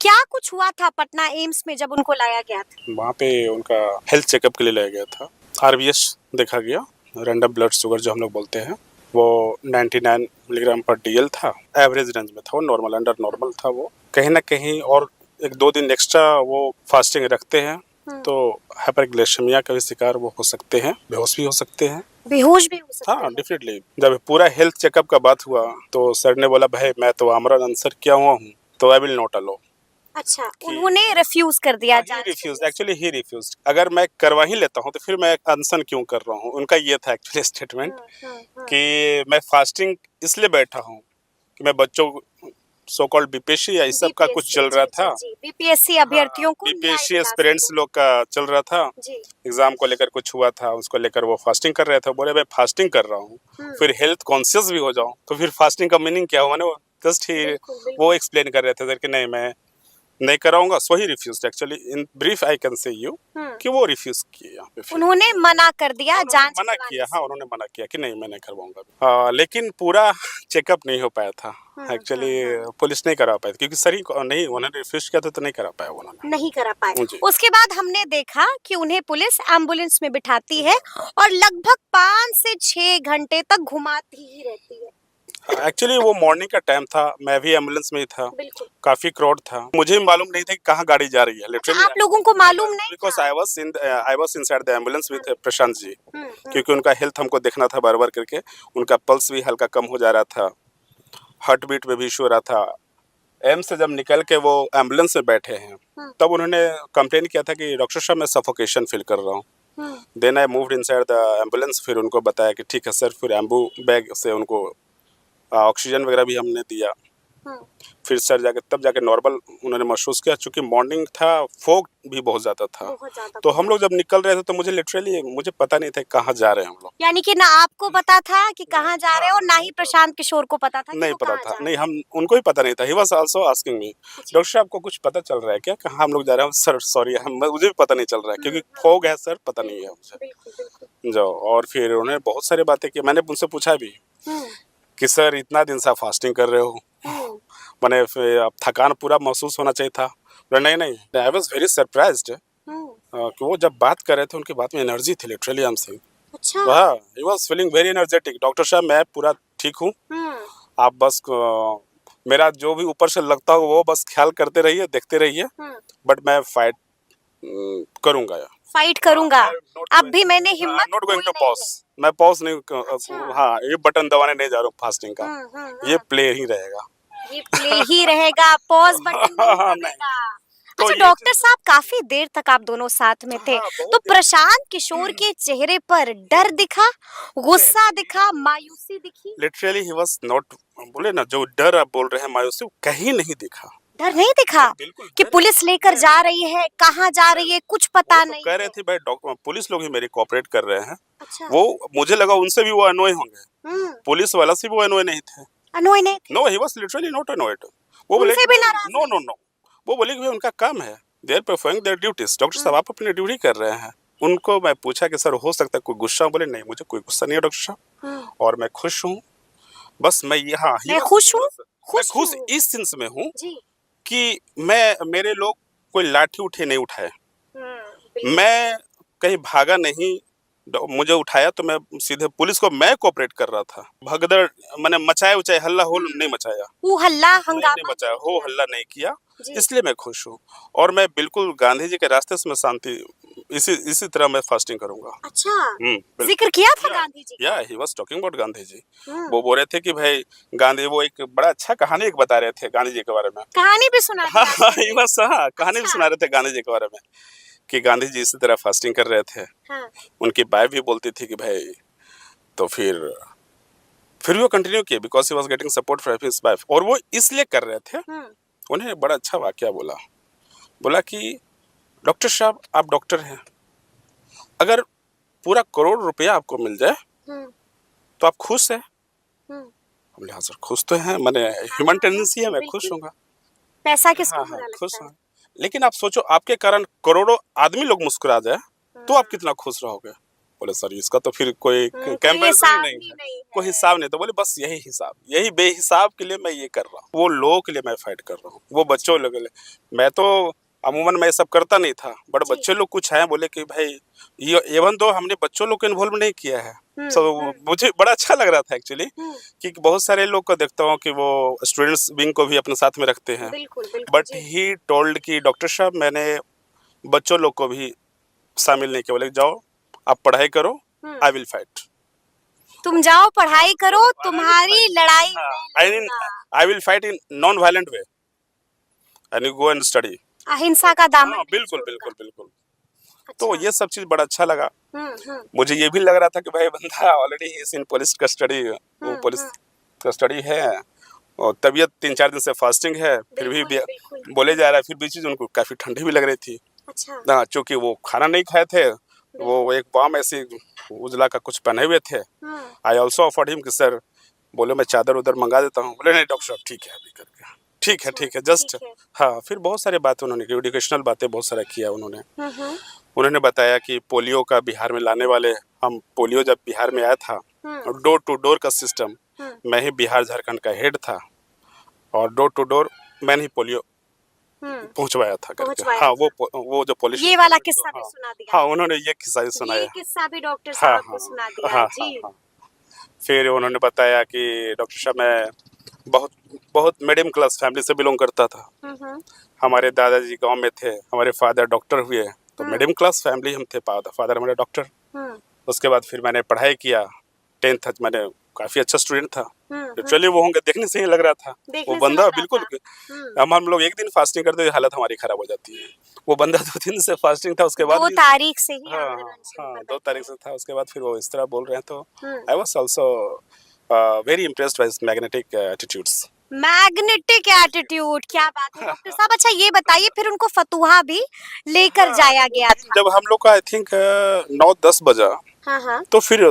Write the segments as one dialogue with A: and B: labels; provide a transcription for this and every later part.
A: क्या कुछ हुआ था पटना एम्स में जब उनको लाया गया था?
B: वहाँ पे उनका हेल्थ चेकअप के लिए लाया गया था। आरबीएस देखा गया, रैंडम ब्लड शुगर जो हम लोग बोलते हैं, वो 99 मिलीग्राम पर डीएल था। एवरेज रेंज में था, वो नॉर्मल अंडर नॉर्मल था। वो कहीं ना कहीं और 1-2 दिन एक्स्ट्रा वो फास्टिंग रखते हैं तो हाइपरग्लाइसेमिया का भी शिकार वो हो सकते हैं, बेहोश भी हो सकते हैं।
A: बेहोश भी हो सकते
B: हाँ
A: हैं।
B: डेफिनेटली। जब पूरा हेल्थ चेकअप का बात हुआ तो सर ने बोला भाई मैं तो आमरण अनसर किया हुआ हूँ, तो आई विल नॉट अलो।
A: अच्छा, उन्होंने रिफ्यूज कर दिया
B: ही
A: जांच
B: रिफ्यूज,
A: करने से।
B: एक्चुअली ही रिफ्यूज। अगर मैं करवा ही लेता हूँ तो फिर मैं अनशन क्यों कर रहा हूँ, उनका ये था एक्चुअली स्टेटमेंट कि मैं फास्टिंग इसलिए बैठा हूँ कि मैं बच्चों सो कॉल्ड बीपीएससी या इस सब का कुछ चल रहा था।
A: बीपीएससी अभ्यर्थियों को न्याय
B: बीपीएससी
A: दिला
B: एस्पिरेंट्स
A: सको।
B: लोग का चल रहा था,
A: जी।
B: एग्जाम को लेकर कुछ हुआ था, उसको लेकर वो फास्टिंग कर रहे थे। बोले मैं फास्टिंग कर रहा हूँ फिर हेल्थ कॉन्शियस भी हो जाऊं, तो फिर फास्टिंग का मीनिंग क्या हुआ? मैंने जस्ट ही वो एक्सप्लेन कर रहे थे सर कि नहीं मैं नहीं कराऊंगा। So he refuse, actually in brief I can say you कि वो रिफ्यूज किए यहाँ पे।
A: उन्होंने मना कर दिया जांच
B: मना
A: करवाने
B: किया,
A: से।
B: हाँ उन्होंने मना किया कि नहीं मैं नहीं करवाऊंगा। हाँ, लेकिन पूरा चेकअप नहीं हो पाया था एक्चुअली। पुलिस नहीं करा पाई क्योंकि सर ही नहीं, उन्होंने रिफ्यूज किया था तो नहीं करा पाया उन्होंने।
A: नहीं करा पाए।
B: जी।
A: उसके बाद हमने देखा कि उन्हें पुलिस एम्बुलेंस में बिठाती है और लगभग 5 से 6 घंटे तक घुमाती ही रहती है।
B: एक्चुअली वो मॉर्निंग का टाइम था, मैं भी एम्बुलेंस में ही था, काफी क्राउड था, मुझे मालूम नहीं था कि कहाँ गाड़ी जा रही है लिटरली।
A: आप लोगों को मालूम नहीं
B: बिकॉज
A: था?
B: I was inside the ambulance with Prashant ji, क्योंकि उनका हेल्थ हमको देखना था बार बार करके। उनका पल्स भी हल्का कम हो जा रहा था, हार्ट बीट में भी इशू हो रहा था। एम्स से जब निकल के वो एम्बुलेंस में बैठे हैं तब उन्होंने कंप्लेन किया था कि डॉक्टर साहब मैं सफोकेशन फील कर रहा हूँ। Then I moved inside the ambulance. फिर उनको बताया कि ठीक है सर, फिर एम्बू बैग से उनको ऑक्सीजन वगैरह भी हमने दिया। फिर सर जाके तब जाके नॉर्मल उन्होंने महसूस किया। चूंकि मॉर्निंग था, फोग भी बहुत ज़्यादा था, तो हम लोग जब निकल रहे थे तो मुझे लिटरली मुझे पता नहीं था कहाँ जा रहे हैं हम लोग।
A: यानी कि ना आपको पता था कि कहाँ जा रहे हो और ना ही प्रशांत किशोर को पता था कि
B: नहीं
A: वो
B: पता
A: कहाँ
B: था,
A: जा रहे
B: नहीं हम उनको भी पता नहीं था। He was also asking me, doctor साहब को कुछ पता चल रहा है क्या, कहाँ हम लोग जा रहे हैं? सर सॉरी मुझे भी पता नहीं चल रहा है क्योंकि फोग है सर, पता नहीं है मुझे जो। और फिर उन्होंने बहुत सारी बातें की। मैंने उनसे पूछा भी कि सर इतना दिन से आप फास्टिंग कर रहे हो, मैंने अब थकान पूरा महसूस होना चाहिए था। नहीं नहीं, आई वाज वेरी सरप्राइज्ड कि वो जब बात कर रहे थे उनकी बात में एनर्जी थी लिटरली। आई एम सेइंग
A: अच्छा।
B: हाँ, he was feeling very energetic. Doctor साहब मैं पूरा ठीक हूँ, आप बस मेरा जो भी ऊपर से लगता हो वो बस ख्याल करते रहिए, देखते रहिए, बट मैं फाइट करूंगा।
A: फाइट करूंगा। अब भी मैंने हिम्मत
B: नॉट गोइंग टू
A: नहीं
B: पॉज, मैं पॉज नहीं। हाँ, ये बटन दबाने नहीं जा रहा हूँ फास्टिंग का, ये प्ले ही रहेगा।
A: ये प्ले ही रहेगा, पॉज बटन नहीं
B: हाँ,
A: दबेगा।
B: तो
A: अच्छा
B: ये
A: डॉक्टर साहब, काफी देर तक आप दोनों साथ में थे,
B: बहुत
A: तो
B: देर।
A: प्रशांत किशोर के चेहरे पर डर दिखा, गुस्सा दिखा, मायूसी दिखी?
B: लिटरली ही वाज नॉट, बोले ना जो डर आप बोल रहे हैं मायूसी, वो कहीं नहीं दिखा।
A: डर नहीं दिखा
B: बिल्कुल
A: कि
B: डर
A: पुलिस लेकर जा रही है, कहाँ जा रही है कुछ पता
B: वो तो
A: नहीं
B: कह रहे
A: है।
B: थे भाई डॉक्टर पुलिस लोग ही मेरी कोऑपरेट कर रहे हैं।
A: अच्छा।
B: वो मुझे लगा उनसे भी वो अनोय होंगे, पुलिस वाला से भी वो अनोय नहीं थे।
A: अनोय नहीं थे?
B: No, he was literally not annoyed. वो बोले
A: उनसे
B: कि
A: भी
B: भाई
A: नाराज
B: नो
A: नहीं?
B: नो नो, वो बोले कि भाई उनका काम है, they are performing their duties. Doctor साहब आप अपनी ड्यूटी कर रहे हैं। उनको मैं पूछा कि सर हो सकता है कोई गुस्सा? बोले नहीं मुझे कोई गुस्सा नहीं है डॉक्टर साहब, और मैं खुश हूँ। बस मैं यहाँ
A: मैं खुश हूँ,
B: मैं खुश इस सेंस में हूँ
A: जी।
B: कि मैं मेरे लोग कोई लाठी उठे नहीं उठाए,
A: बिल्कुल।
B: मैं कहीं भागा नहीं, मुझे उठाया तो मैं सीधे पुलिस को मैं कोऑपरेट कर रहा था। भगदड़ मैंने मचाए उचाए हल्ला होल नहीं मचाया,
A: वो हल्ला
B: नहीं
A: हंगामा
B: मचाया, हो हल्ला नहीं किया,
A: जी।
B: इसलिए मैं खुश हूँ। और मैं बिल्कुल गांधी जी के रास्ते से मैं शांति इसी तरह मैं फास्टिंग करूंगा।
A: अच्छा, जिक्र किया था गांधी जी
B: या he was talking about Gandhi ji. वो बोल रहे थे कि भाई गांधी, वो एक बड़ा अच्छा कहानी एक बता रहे थे गांधी जी के बारे में।
A: कहानी भी सुना दी
B: हाँ,
A: गांधी जी ने?
B: बस हाँ, कहानी भी सुना रहे थे गांधी जी के बारे में कि गांधी जी इसी तरह फास्टिंग कर रहे थे। उनकी वाइफ भी बोलती थी कि भाई, तो फिर वो कंटिन्यू किए because he was getting support from his wife. और वो इसलिए कर रहे थे, उन्हें बड़ा अच्छा वाकया बोला। बोला कि डॉक्टर साहब आप डॉक्टर हैं, अगर पूरा करोड़ रुपया आपको मिल जाए तो आप खुश हैं? हमने हाँ सर खुश तो हैं, मैंने ह्यूमन टेंडेंसी है, मैं खुश हूँगा।
A: पैसा किसको
B: हाँ
A: बुरा लगता
B: खुश
A: है?
B: हूँ, लेकिन आप सोचो आपके कारण करोड़ों आदमी लोग मुस्कुरा जाए तो आप कितना खुश रहोगे? बोले सर इसका तो फिर कोई
A: कोई
B: कंपैरिजन
A: हिसाब
B: नहीं
A: ही
B: है,
A: नहीं
B: कोई
A: है।
B: हिसाब नहीं। तो बोले बस यही हिसाब, यही बेहिसाब के लिए मैं ये कर रहा हूँ, वो लोगों के लिए मैं फाइट कर रहा हूँ, वो बच्चों लोगों के लिए। मैं तो अमूमन मैं ये सब करता नहीं था, बट
A: जी।
B: बच्चे लोग कुछ हैं बोले कि भाई ये इवन तो हमने बच्चों लोग को इन्वॉल्व नहीं किया है। सो मुझे बड़ा अच्छा लग रहा था एक्चुअली, कि बहुत सारे लोग को देखता हूँ कि वो स्टूडेंट्स विंग को भी अपने साथ में रखते हैं,
A: बिल्कुल बिल्कुल
B: बट
A: जी।
B: ही टोल्ड कि डॉक्टर साहब मैंने बच्चों लोग को भी शामिल नहीं किया। बोले जाओ आप पढ़ाई करो, आई विल फाइट।
A: तुम जाओ पढ़ाई करो, तुम्हारी लड़ाई मैं
B: आई मीन
A: लड़ूंगा।
B: I will fight in non violent way and you go and study.
A: अहिंसा का दामन
B: हाँ
A: नहीं
B: बिल्कुल
A: छोड़ूंगा।
B: बिल्कुल बिल्कुल। तो
A: अच्छा।
B: ये सब चीज बड़ा अच्छा लगा।
A: हम्म।
B: मुझे ये भी लग रहा था कि भाई बंदा already is in police custody, वो पुलिस कस्टडी है और तबीयत 3-4 दिन से फास्टिंग है, फिर भी
A: बिल्कुल बिल्कुल।
B: बोले जा रहा है, फिर भी चीज उनको काफी ठंडी भी लग रही थी
A: अच्छा।
B: ना, चूंकि वो खाना नहीं खाए थे, वो एक बाम ऐसी उजला का कुछ पहने हुए थे। आई ऑल्सो ऑफर्ड हिम कि सर, बोले मैं चादर उधर मंगा देता हूँ। बोले नहीं डॉक्टर साहब ठीक है अभी करके, ठीक है जस्ट।
A: ठीक है।
B: हाँ फिर बहुत सारी बातें उन्होंने की, एजुकेशनल बातें बहुत सारा किया उन्होंने।
A: हम्म।
B: उन्होंने बताया कि पोलियो का बिहार में लाने वाले, हम पोलियो जब बिहार में आया था, डोर टू डोर का सिस्टम, मैं ही बिहार झारखंड का हेड था और डोर टू डोर मैंने ही पोलियो पहुंचवाया था करके।
A: पहुंचवाया
B: हाँ वो जो पुलिस,
A: ये वाला किस्सा भी
B: हाँ,
A: सुना दिया।
B: हाँ उन्होंने ये किस्सा भी
A: ये
B: सुनाया।
A: किस्सा भी डॉक्टर
B: हाँ
A: साहब
B: हाँ
A: को सुना दिया
B: हाँ
A: जी।
B: हाँ। फिर उन्होंने बताया कि डॉक्टर साहब मैं बहुत बहुत मिडिल क्लास फैमिली से बिलोंग करता था। हमारे दादाजी गांव में थे, हमारे फादर डॉक्टर हुए, तो मिडिल क्लास फैमिली हम थे, फादर हमारे डॉक्टर। उसके बाद फिर मैंने पढ़ाई किया, 10th तक मैंने काफ़ी अच्छा स्टूडेंट था। एक्चुअली वो होंगे देखने से ही लग रहा था, वो बंदा बिल्कुल, हम लोग एक दिन फास्टिंग करते हुए हालत हमारी खराब हो जाती है, वो बंदा 2 दिन से फास्टिंग था, उसके बाद
A: 2 तारीख से ही
B: हाँ
A: आंदोलन शुरू
B: हाँ
A: कर
B: 2 तारीख से था, उसके बाद फिर वो इस तरह बोल रहे हैं। तो
A: बैठे।
B: I was also very impressed by his magnetic attitudes.
A: Magnetic attitude, क्या बात है डॉक्टर साहब। अच्छा ये बताइए, फिर उनको फतुहा भी लेकर जाया गया था।
B: जब हम लोग का आई थिंक 9-10 बजा,
A: हाँ
B: तो फिर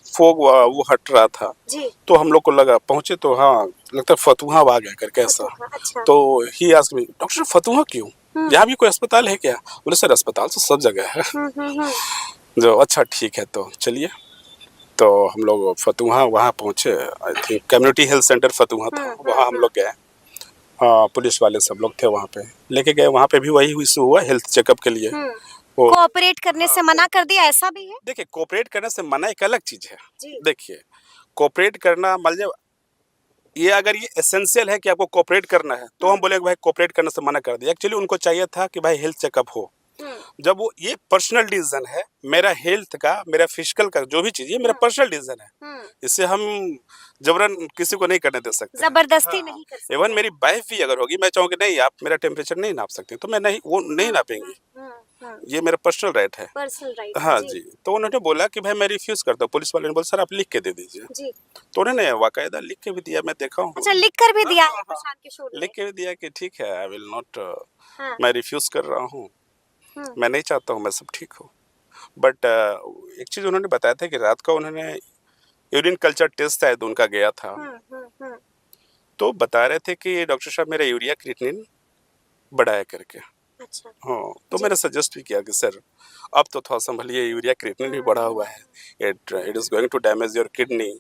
B: फोग वो हट रहा था,
A: जी।
B: तो हम लोग को लगा पहुंचे तो हाँ लगता है फतुहा आ गया करके ऐसा।
A: अच्छा।
B: तो ही आस्क्ड मी डॉक्टर साहब फतुहा क्यों, यहाँ भी कोई अस्पताल है क्या? बोले सर अस्पताल तो सब जगह है। जो अच्छा ठीक है तो चलिए। तो हम लोग फतुहा वहाँ पहुँचे, I think community health centre Fatuha था, वहाँ हम लोग गए। हाँ पुलिस वाले सब लोग थे वहाँ पे, लेके गए, वहाँ पे भी वही इशू हुआ हेल्थ चेकअप के लिए। वो
A: कोऑपरेट करने से मना कर दिया, ऐसा भी है?
B: देखिए कोऑपरेट करने से मना एक अलग चीज है।
A: जी।
B: देखिए कोऑपरेट करना मतलब ये अगर ये एसेंशियल है कि आपको कोऑपरेट करना है, तो हम बोले भाई कोऑपरेट करने से मना कर दिया। एक्चुअली उनको चाहिए था कि भाई हेल्थ चेकअप हो। जब वो ये पर्सनल डिसीजन है, मेरा हेल्थ का, मेरा फिजिकल का जो भी चीज है मेरा पर्सनल डिसीजन है, इससे हम जबरन किसी को नहीं करने दे सकते,
A: जबरदस्ती नहीं कर सकते।
B: इवन मेरी वाइफ भी अगर होगी, मैं चाहूंगी नहीं आप मेरा टेम्परेचर नहीं नाप सकते, तो मैं नहीं, वो नहीं नापेंगी, ये मेरा पर्सनल राइट है।
A: Personal right.
B: हाँ जी। तो उन्होंने बोला कि भाई मैं रिफ्यूज करता हूँ। पुलिस वाले ने बोला सर आप लिख के दे दीजिए
A: जी।
B: तो उन्होंने वाकायदा लिख के भी दिया, मैं देखा हूँ।
A: अच्छा लिख कर भी दिया है प्रशांत किशोर ने?
B: लिख के भी दिया कि ठीक है आई विल नॉट,
A: हाँ।
B: मैं रिफ्यूज कर रहा हूँ, मैं नहीं चाहता हूँ मैं सब ठीक हो। बट एक चीज उन्होंने बताया था कि रात को उन्होंने यूरिन कल्चर टेस्ट शायद उनका गया था, तो बता रहे थे कि डॉक्टर साहब मेरा यूरिया क्रिएटिनिन बढ़ाया करके।
A: अच्छा।
B: हाँ तो मैंने सजेस्ट भी किया कि सर अब तो थोड़ा संभलिए, यूरिया क्रिएटिनिन भी बढ़ा हुआ है, it is going to damage your kidney,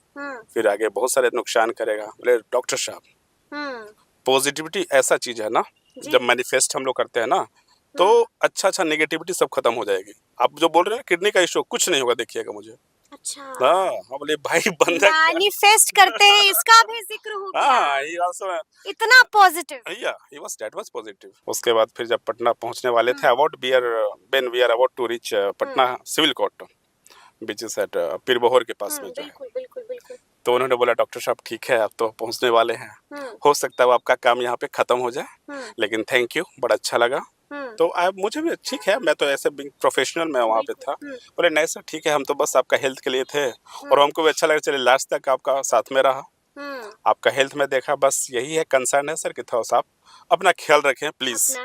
B: फिर आगे बहुत सारे नुकसान करेगा। बोले डॉक्टर साहब पॉजिटिविटी ऐसा चीज है ना, जब मैनिफेस्ट हम लोग करते हैं ना, तो अच्छा नेगेटिविटी सब खत्म हो जाएगी। आप जो बोल रहे हैं किडनी का इशू, कुछ नहीं होगा देखिएगा मुझे।
A: अच्छा।
B: हाँ बोले भाई बंदा
A: मैनिफेस्ट करते हैं, इसका भी जिक्र हो गया।
B: हाँ ही आल्सो
A: इतना positive.
B: Yeah he was that was positive. उसके बाद फिर जब पटना पहुंचने वाले थे, about when we are about to reach Patna civil court, which is at Pirbahore के पास में जो है,
A: बिल्कुल बिल्कुल बिल्कुल।
B: तो उन्होंने बोला डॉक्टर साहब ठीक है आप तो पहुंचने वाले हैं, हो सकता है आपका काम यहाँ पे खत्म हो जाए, लेकिन थैंक यू, बड़ा अच्छा लगा। तो मुझे भी ठीक है, मैं तो ऐसे प्रोफेशनल में वहाँ पे था। बोले नहीं सर ठीक है, हम तो बस आपका हेल्थ के लिए थे और हमको भी अच्छा लगा, चले लास्ट तक आपका साथ में रहा, आपका हेल्थ में देखा, बस यही है कंसर्न है सर कि थोड़ा सा आप अपना ख्याल रखें प्लीज।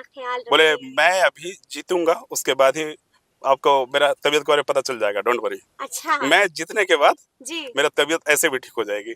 B: बोले मैं अभी जीतूंगा, उसके बाद ही आपको मेरा तबीयत के बारे में पता चल जाएगा, डोंट वरी।
A: अच्छा।
B: मैं जीतने के बाद
A: जी।
B: मेरा तबीयत ऐसे भी ठीक हो जाएगी।